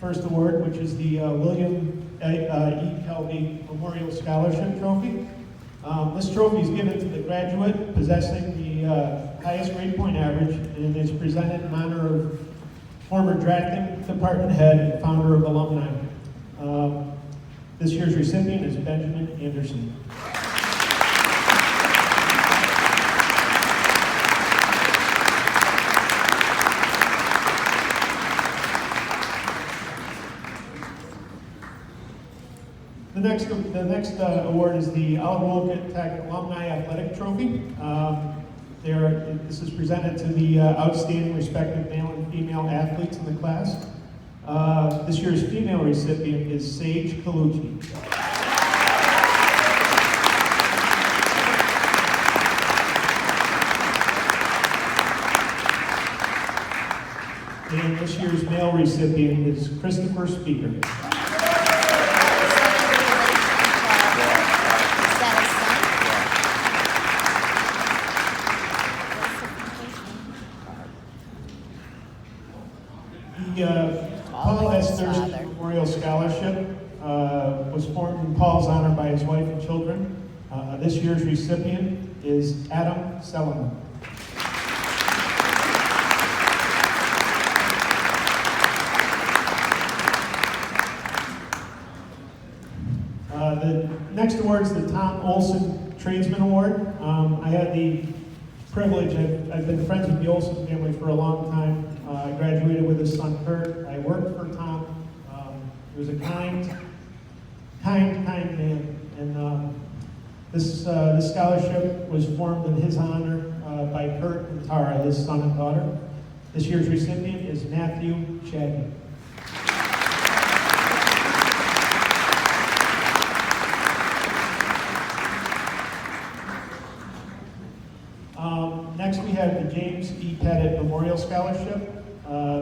first award, which is the William E. Kelby Memorial Scholarship Trophy. This trophy is given to the graduate possessing the highest grade point average, and is presented in honor of former drafting department head and founder of Alumni. This year's recipient is Benjamin Anderson. The next award is the OWTS Alumni Athletic Trophy. This is presented to the outstanding respective male and female athletes in the class. This year's female recipient is Sage Colucci. And this year's male recipient is Christopher Speaker. Paul S. Thurston Memorial Scholarship was formed in Paul's honor by his wife and children. This year's recipient is Adam Sellerman. The next award is the Tom Olson Tradesman Award. I had the privilege, I've been friends with the Olson family for a long time. I graduated with his son Kurt. I worked for Tom. He was a kind man. And this scholarship was formed in his honor by Kurt and Tara, his son and daughter. This year's recipient is Matthew Shaggy. Next, we have the James E. Pettit Memorial Scholarship.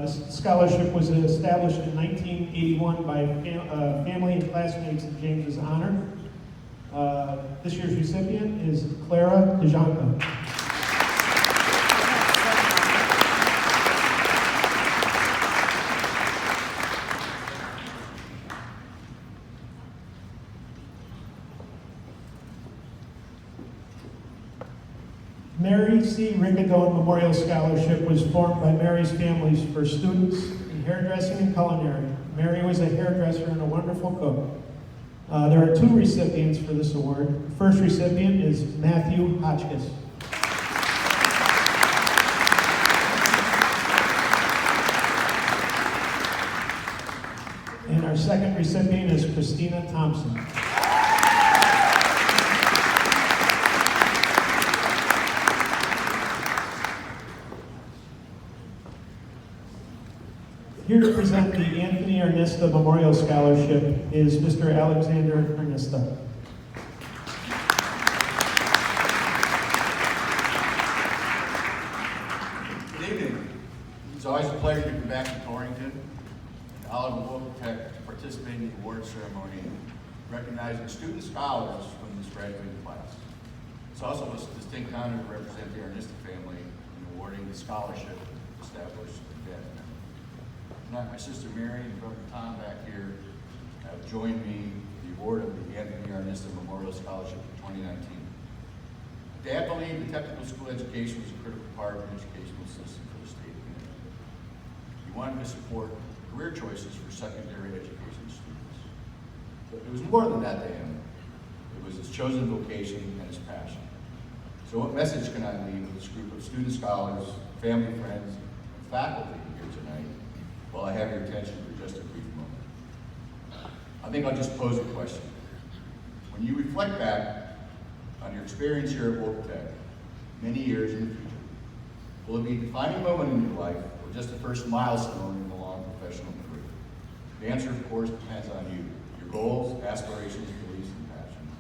This scholarship was established in 1981 by family and classmates in James's honor. This year's recipient is Clara DeJonka. Mary C. Riccadone Memorial Scholarship was formed by Mary's families for students in hairdressing and culinary. Mary was a hairdresser and a wonderful cook. There are two recipients for this award. The first recipient is Matthew Hotchkiss. And our second recipient is Christina Thompson. Here to present the Anthony Ernesta Memorial Scholarship is Mr. Alexander Ernesta. Good evening. It's always a pleasure to be back in Torrington and Oliver OWTS to participate in the award ceremony recognizing student scholars from this graduating class. It's also a distinct honor to represent the Ernesta family in awarding the scholarship established in that. Tonight, my sister Mary and brother Tom back here have joined me in the award of the Anthony Ernesta Memorial Scholarship in 2019. Dad believed that technical school education was a critical part of the educational system for the state community. He wanted to support career choices for secondary education students. But it was more than that to him. It was his chosen vocation and his passion. So what message can I leave with this group of student scholars, family, friends, and faculty here tonight? Well, I have your attention for just a brief moment. I think I'll just pose a question. When you reflect back on your experience here at OWTS, many years in the future, will it be a defining moment in your life or just the first milestone in a long professional career? The answer, of course, depends on you, your goals, aspirations, beliefs, and passions,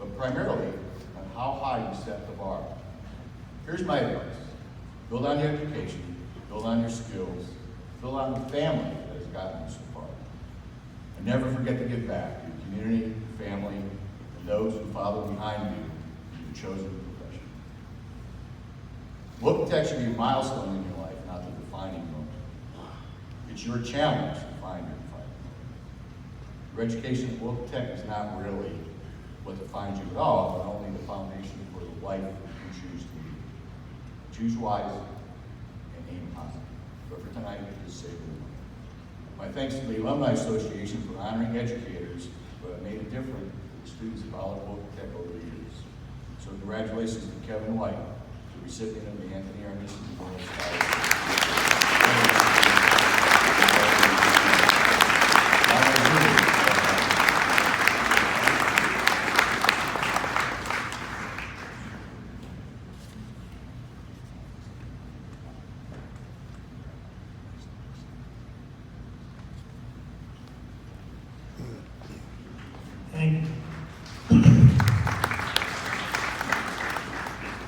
but primarily on how high you set the bar. Here's my advice. Build on your education, build on your skills, build on the family that has gotten you so far. And never forget to give back to your community, your family, and those who follow behind you in your chosen profession. OWTS should be a milestone in your life, not the defining moment. It's your challenge to find your fight. Your education at Wilk Tech is not really what defines you at all, but only the foundation for the life you choose to lead. Choose wise and aim high. But for tonight, just say the one. My thanks to the Alumni Association for honoring educators who have made a difference to the students of Olive Wilk Tech over the years. So congratulations to Kevin White, the recipient of the Anthony Ernest Memorial Scholarship. Thank you.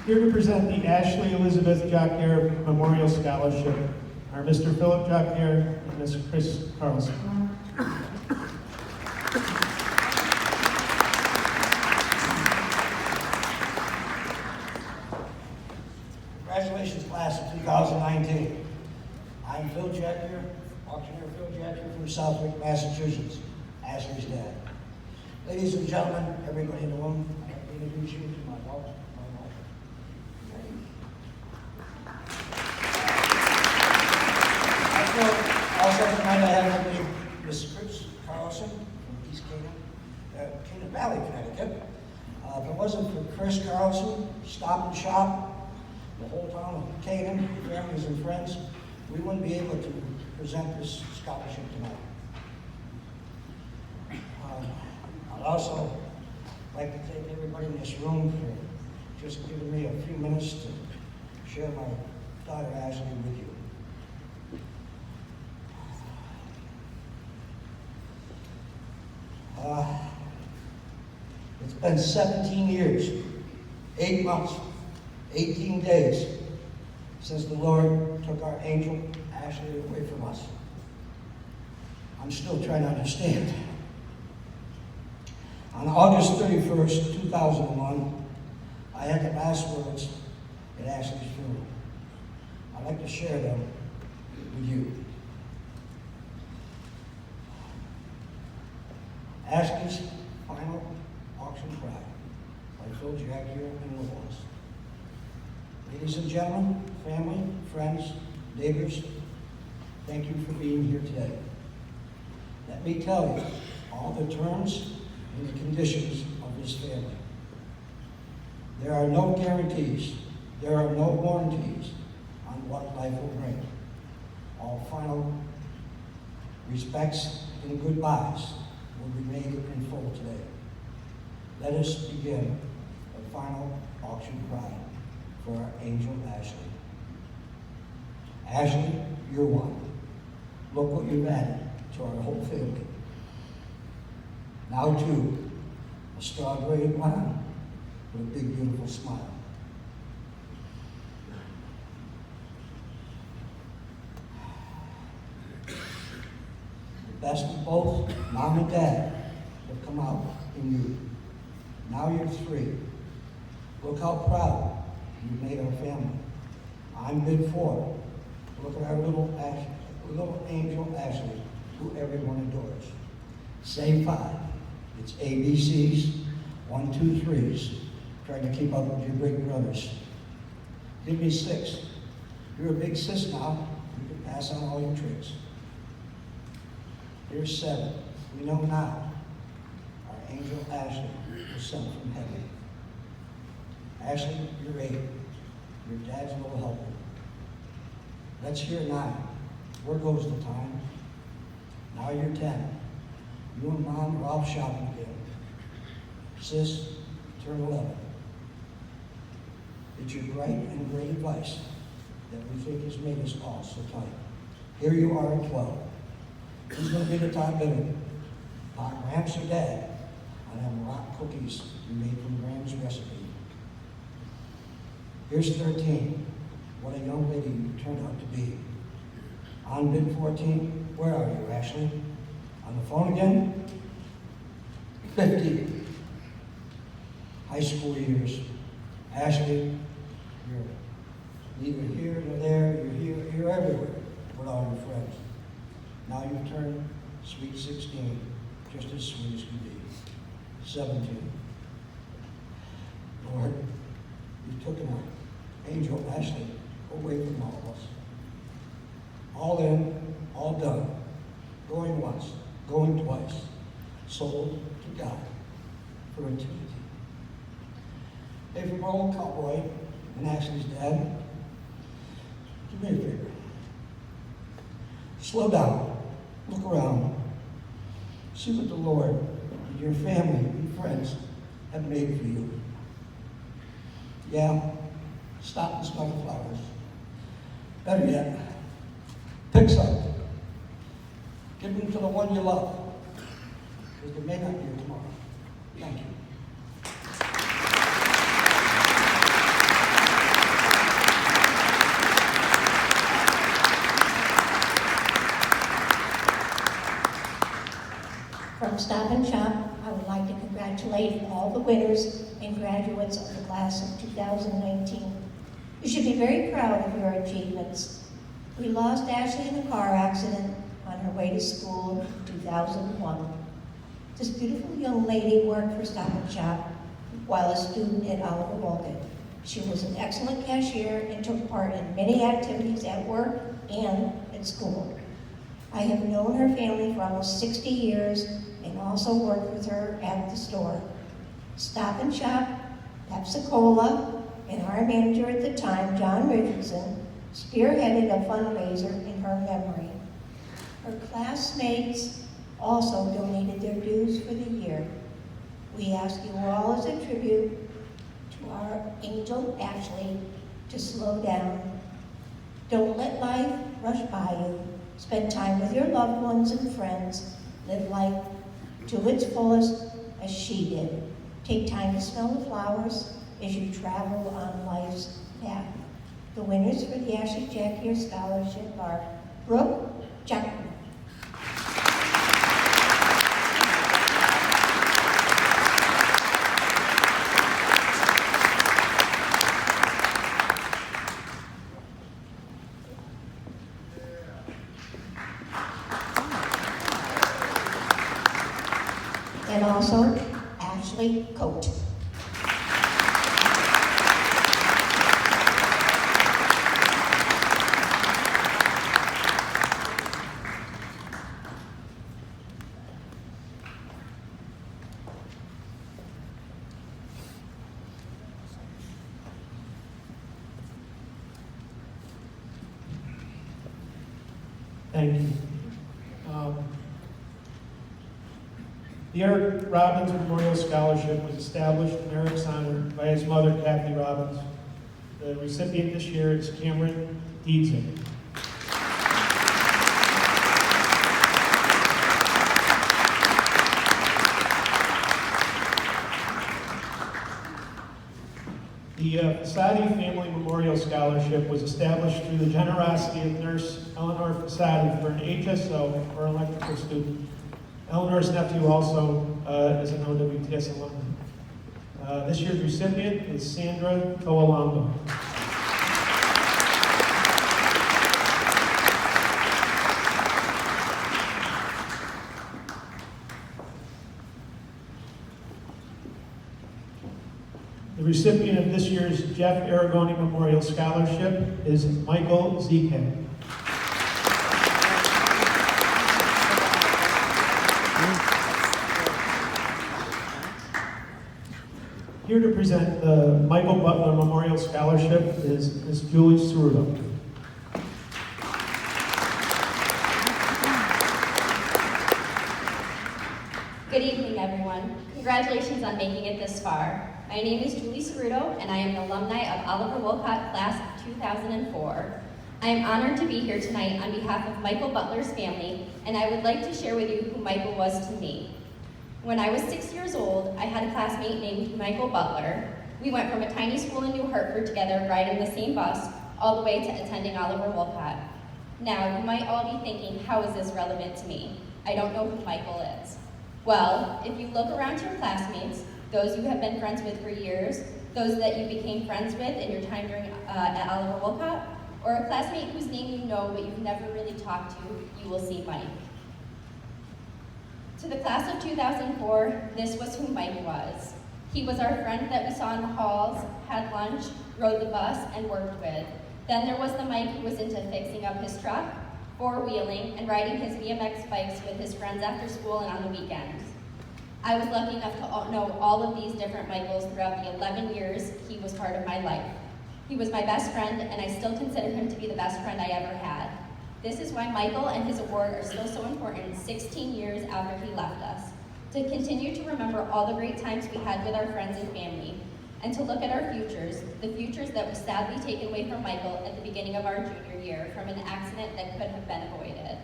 Here to present the Ashley Elizabeth Jockair Memorial Scholarship are Mr. Philip Jockair and Ms. Chris Carlson. Congratulations, class of 2019. I'm Phil Jackier, auctioneer Phil Jackier from Southwick, Massachusetts, Ashley's dad. Ladies and gentlemen, everybody in the room, I'd like to introduce you to my wife. Also tonight I have with me Miss Chris Carlson from East Canaan Valley, Connecticut. If it wasn't for Chris Carlson, Stop and Shop, the whole town of Canaan, families and friends, we wouldn't be able to present this scholarship tonight. I'd also like to thank everybody in this room for just giving me a few minutes to share my daughter Ashley with you. It's been 17 years, 8 months, 18 days since the Lord took our angel Ashley away from us. I'm still trying to understand. On August 31st, 2001, I had the last words at Ashley's funeral. I'd like to share them with you. Ashley's final auction cry by Phil Jackier and Lawrence. Ladies and gentlemen, family, friends, neighbors, thank you for being here today. Let me tell you all the terms and the conditions of this family. There are no guarantees, there are no warranties on what life will bring. All final respects and goodbyes will be made in full today. Let us begin the final auction cry for our angel Ashley. Ashley, you're one. Look what you've added to our whole family. Now too, a star-graded blonde with a big beautiful smile. The best of both mom and dad have come out in you. Now you're 3. Look how proud you made our family. I'm mid 4. Look at our little angel Ashley, who everyone adores. Say 5. It's ABCs, 1, 2, 3s. Trying to keep up with your big brothers. Give me 6. You're a big sis now. You can pass on all your tricks. Here's 7. We know now. Our angel Ashley was sent from heaven. Ashley, you're 8. Your dad's a little helper. Let's hear 9. Where goes the time? Now you're 10. You and Mom are off shopping again. Sis, turn 11. It's your bright and great advice that we think has made us all so tight. Here you are at 12. Who's going to be the top bidder? Pop Gramps or Dad on them rock cookies you made from Graham's recipe. Here's 13. What a young lady you turned out to be. On bid 14, where are you, Ashley? On the phone again? 50. High school years. Ashley, you're neither here nor there. You're everywhere with all your friends. Now you've turned sweet 16. just as sweet as can be. 17. Lord, you've taken our angel Ashley away from all of us. All in, all done. Going once, going twice. Sold to God for eternity. Hey, from our old cowboy and Ashley's dad, do me a favor. Slow down. Look around. See what the Lord and your family and friends have made for you. Yeah, stop and smell the flowers. Better yet, pick some. Give them to the one you love, because they may not be here tomorrow. Thank you. From Stop and Shop, I would like to congratulate all the winners and graduates of the class of 2019. You should be very proud of your achievements. We lost Ashley in a car accident on her way to school in 2001. This beautiful young lady worked for Stop and Shop while a student at Oliver Wolcott. She was an excellent cashier and took part in many activities at work and at school. I have known her family for almost 60 years and also worked with her at the store. Stop and Shop, Pepsi-Cola, and our manager at the time, John Richardson, spearheaded a fundraiser in her memory. Her classmates also donated their dues for the year. We ask you all as a tribute to our angel Ashley to slow down. Don't let life rush by you. Spend time with your loved ones and friends. Live life to its fullest as she did. Take time to smell the flowers as you travel on life's path. The winners for the Ashley Jack Year Scholarship are Brooke Jackman. And also Ashley Coate. Thank you. The Eric Robbins Memorial Scholarship was established in Eric's honor by his mother, Kathy Robbins. The recipient this year is Cameron Deedson. The Fasadi Family Memorial Scholarship was established through the generosity of nurse Eleanor Fasadi for an HSO or electrical student. Eleanor's nephew also is an OWTS alumni. This year's recipient is Sandra Coalando. The recipient of this year's Jeff Aragoni Memorial Scholarship is Michael Zekay. Here to present the Michael Butler Memorial Scholarship is Ms. Julie Ceruto. Good evening, everyone. Congratulations on making it this far. My name is Julie Ceruto, and I am an alumni of Oliver Wolcott class of 2004. I am honored to be here tonight on behalf of Michael Butler's family, and I would like to share with you who Michael was to me. When I was 6 years old, I had a classmate named Michael Butler. We went from a tiny school in New Hartford together, riding the same bus, all the way to attending Oliver Wolcott. Now, you might all be thinking, how is this relevant to me? I don't know who Michael is. Well, if you look around your classmates, those you have been friends with for years, those that you became friends with in your time during at Oliver Wolcott, or a classmate whose name you know but you've never really talked to, you will see Mike. To the class of 2004, this was who Mike was. He was our friend that we saw in the halls, had lunch, rode the bus, and worked with. Then there was the Mike who was into fixing up his truck, four-wheeling, and riding his BMX bikes with his friends after school and on the weekends. I was lucky enough to know all of these different Michaels throughout the 11 years he was part of my life. He was my best friend, and I still consider him to be the best friend I ever had. This is why Michael and his award are still so important 16 years after he left us. To continue to remember all the great times we had with our friends and family, and to look at our futures, the futures that were sadly taken away from Michael at the beginning of our junior year from an accident that could have been avoided.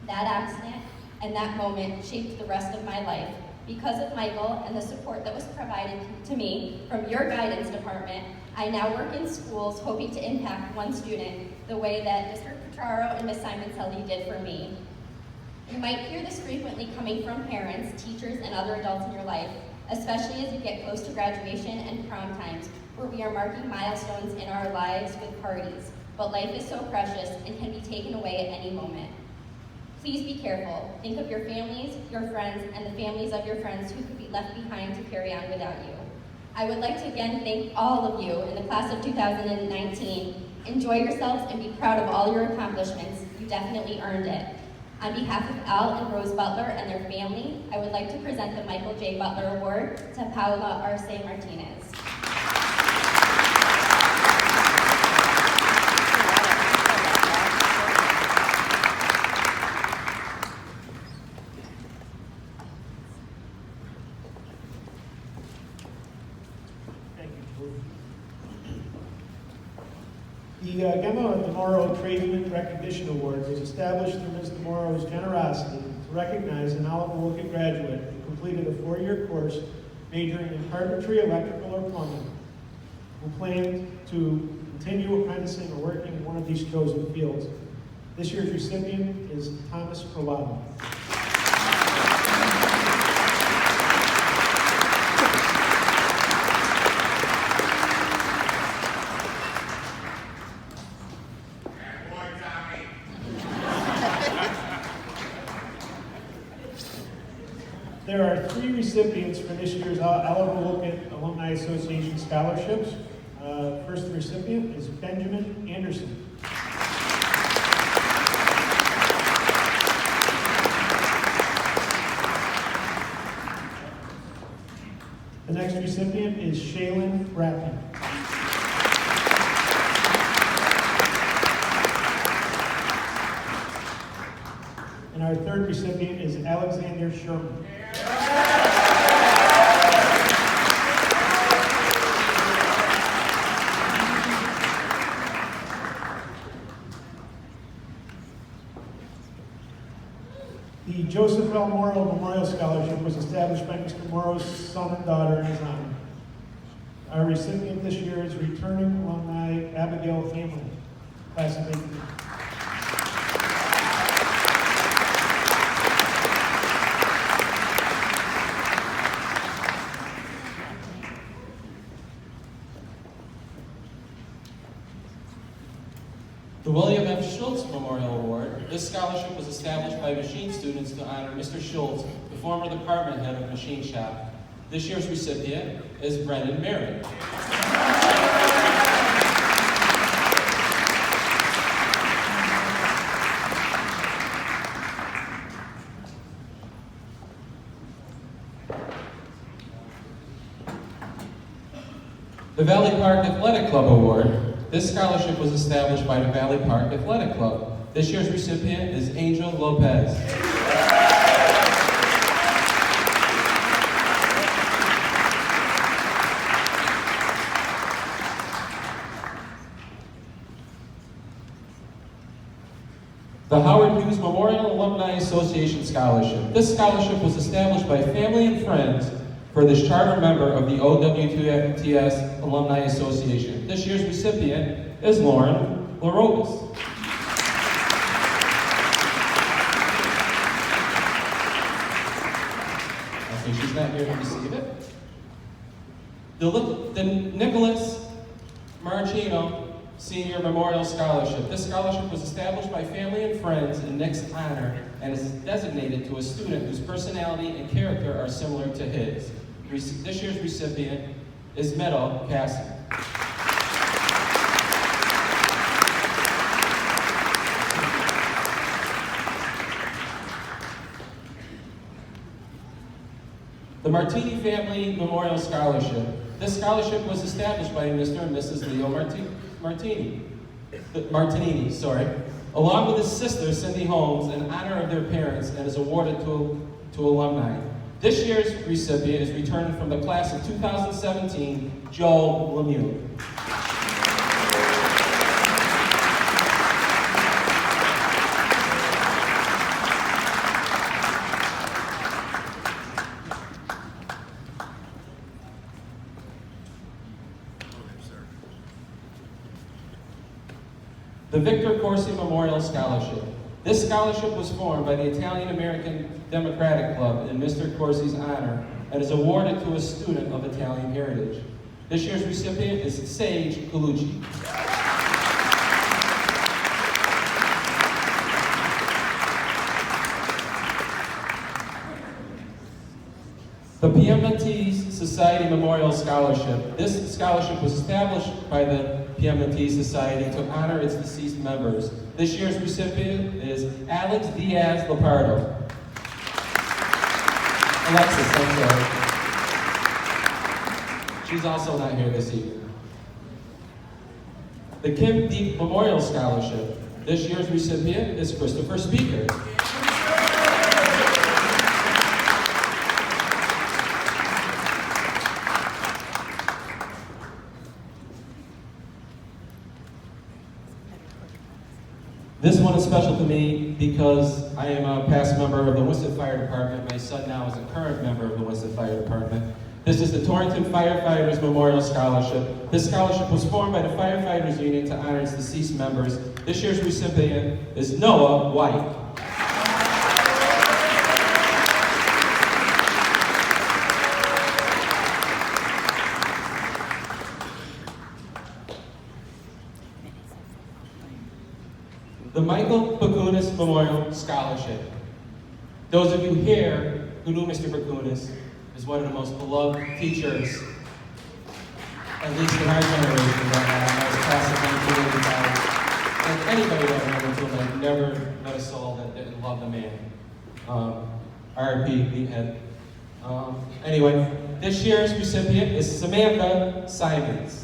That accident and that moment shaped the rest of my life. Because of Michael and the support that was provided to me from your guidance department, I now work in schools hoping to impact one student the way that Mr. Petraro and Ms. Simoncelli did for me. You might hear this frequently coming from parents, teachers, and other adults in your life, especially as you get close to graduation and prom times, where we are marking milestones in our lives with parties. But life is so precious and can be taken away at any moment. Please be careful. Think of your families, your friends, and the families of your friends who could be left behind to carry on without you. I would like to again thank all of you in the class of 2019. Enjoy yourselves and be proud of all your accomplishments. You definitely earned it. On behalf of Al and Rose Butler and their family, I would like to present the Michael J. Butler Award to Paula Arce Martinez. The Gemma DeMoro Tradesman Recognition Award was established through Ms. DeMoro's generosity to recognize an Oliver Wilkett graduate who completed a 4-year course majoring in carpentry, electrical, or plumbing, who planned to continue apprenticing or working in one of these chosen fields. This year's recipient is Thomas Prolado. There are 3 recipients for this year's Oliver Wilkett Alumni Association scholarships. First recipient is Benjamin Anderson. The next recipient is Shaylin Rappy. And our third recipient is Alexander Sherman. The Joseph L. Morrow Memorial Scholarship was established by Mr. Morrow's son and daughter in his honor. Our recipient this year is returning alumni Abigail Hamlin, class of 18. The William F. Schultz Memorial Award. This scholarship was established by machine students to honor Mr. Schultz, the former department head of Machine Shop. This year's recipient is Brendan Merritt. The Valley Park Athletic Club Award. This scholarship was established by the Valley Park Athletic Club. This year's recipient is Angel Lopez. The Howard Hughes Memorial Alumni Association Scholarship. This scholarship was established by family and friends for this charter member of the OWTS Alumni Association. This year's recipient is Lauren LaRobis. I think she's not here to receive it. The Nicholas Marchino Senior Memorial Scholarship. This scholarship was established by family and friends in Nick's honor and is designated to a student whose personality and character are similar to his. This year's recipient is Meadow Cassie. The Martini Family Memorial Scholarship. This scholarship was established by Mr. and Mrs. Leo Martinini, along with his sister Cindy Holmes in honor of their parents, and is awarded to alumni. This year's recipient is returning from the class of 2017, Joe Lemieux. The Victor Corsi Memorial Scholarship. This scholarship was formed by the Italian-American Democratic Club in Mr. Corsi's honor and is awarded to a student of Italian heritage. This year's recipient is Sage Colucci. The Piemontese Society Memorial Scholarship. This scholarship was established by the Piemontese Society to honor its deceased members. This year's recipient is Alex Diaz Lepardo. Alexis, I'm sorry. She's also not here this evening. The Kim Deep Memorial Scholarship. This year's recipient is Christopher Speaker. This one is special to me because I am a past member of the Winston Fire Department. My son now is a current member of the Winston Fire Department. This is the Torrington Firefighters Memorial Scholarship. This scholarship was formed by the Firefighters Union to honor its deceased members. This year's recipient is Noah White. The Michael Bakunis Memorial Scholarship. Those of you here who knew Mr. Bakunis is one of the most beloved teachers, at least in our generation, that I was class of 1985. And anybody that ran into him, I've never met a soul that didn't love the man. R.I.P. Meathead. Anyway, this year's recipient is Samantha Simons.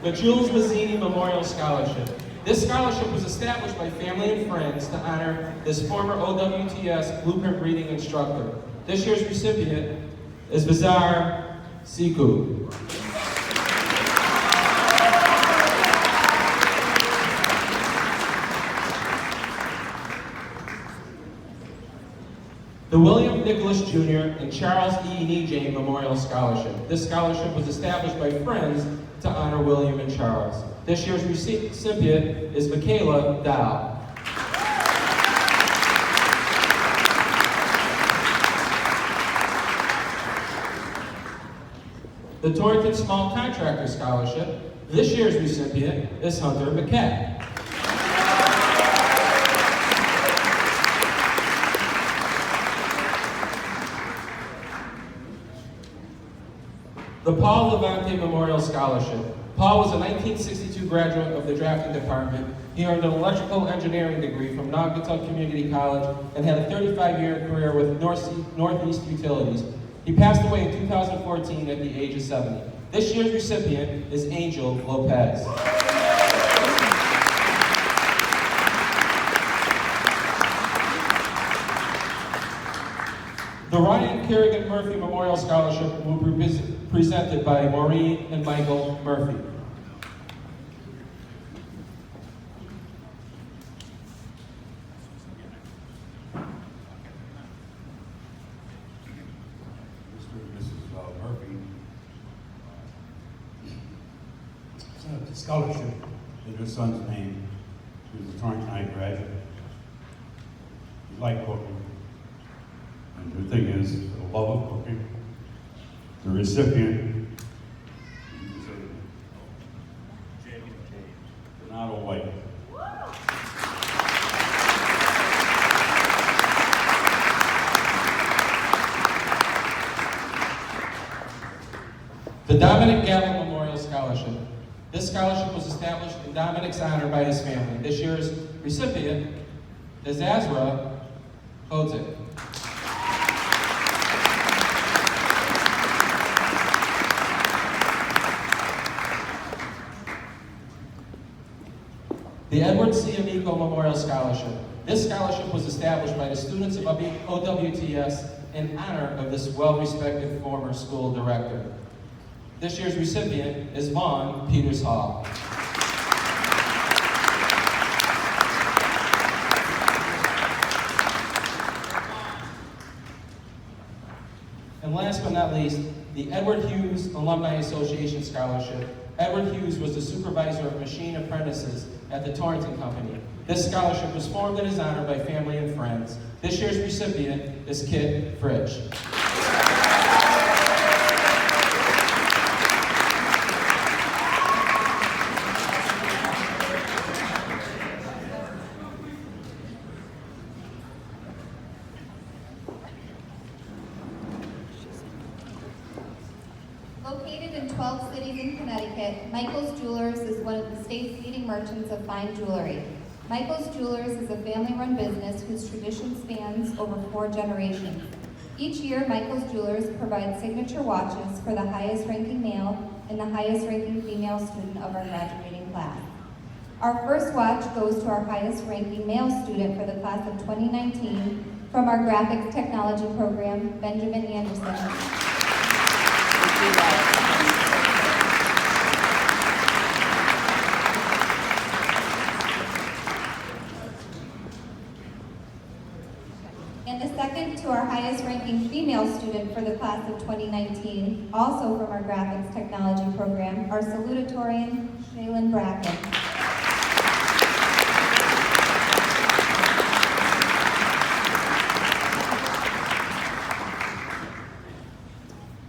The Jules Mazzini Memorial Scholarship. This scholarship was established by family and friends to honor this former OWTS blueprint reading instructor. This year's recipient is Bizarre Siku. The William Nicholas Jr. and Charles E. Nejane Memorial Scholarship. This scholarship was established by friends to honor William and Charles. This year's recipient is Michaela Dow. The Torrington Small Contractor Scholarship. This year's recipient is Hunter McKay. The Paul Levante Memorial Scholarship. Paul was a 1962 graduate of the drafting department. He earned an electrical engineering degree from Naugatuck Community College and had a 35-year career with Northeast Utilities. He passed away in 2014 at the age of 70. This year's recipient is Angel Lopez. The Ryan Kerrigan Murphy Memorial Scholarship will be presented by Maureen and Michael Murphy. Mr. and Mrs. Murphy. It's a scholarship in her son's name. She was a Torrington High graduate. you like cooking. And the thing is, the love of cooking. The recipient, you deserve it. Donato White. The Dominic Gallo Memorial Scholarship. This scholarship was established in Dominic's honor by his family. This year's recipient is Azra Hodzik. The Edward C. Amico Memorial Scholarship. This scholarship was established by the students of OWTS in honor of this well-respected former school director. This year's recipient is Vaughn Peters Hall. And last but not least, the Edward Hughes Alumni Association Scholarship. Edward Hughes was the supervisor of machine apprentices at the Torrington Company. This scholarship was formed in his honor by family and friends. This year's recipient is Kit Fritsch. Located in 12 cities in Connecticut, Michael's Jewelers is one of the state's leading merchants of fine jewelry. Michael's Jewelers is a family-run business whose tradition spans over 4 generations. Each year, Michael's Jewelers provides signature watches for the highest-ranking male and the highest-ranking female student of our graduating class. Our first watch goes to our highest-ranking male student for the class of 2019 from our graphics technology program, Benjamin Anderson. And the second to our highest-ranking female student for the class of 2019, also from our graphics technology program, our salutatorian, Shaylin Bracken.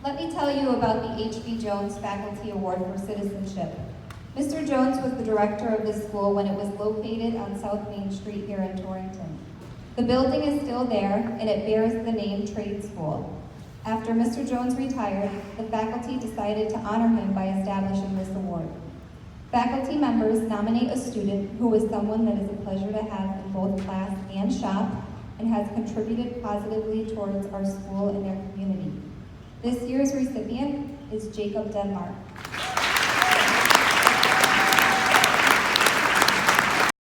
Let me tell you about the H.B. Jones Faculty Award for Citizenship. Mr. Jones was the director of this school when it was located on South Main Street here in Torrington. The building is still there, and it bears the name Trade School. After Mr. Jones retired, the faculty decided to honor him by establishing this award. Faculty members nominate a student who is someone that is a pleasure to have in both class and shop and has contributed positively towards our school and their community. This year's recipient is Jacob Denmark.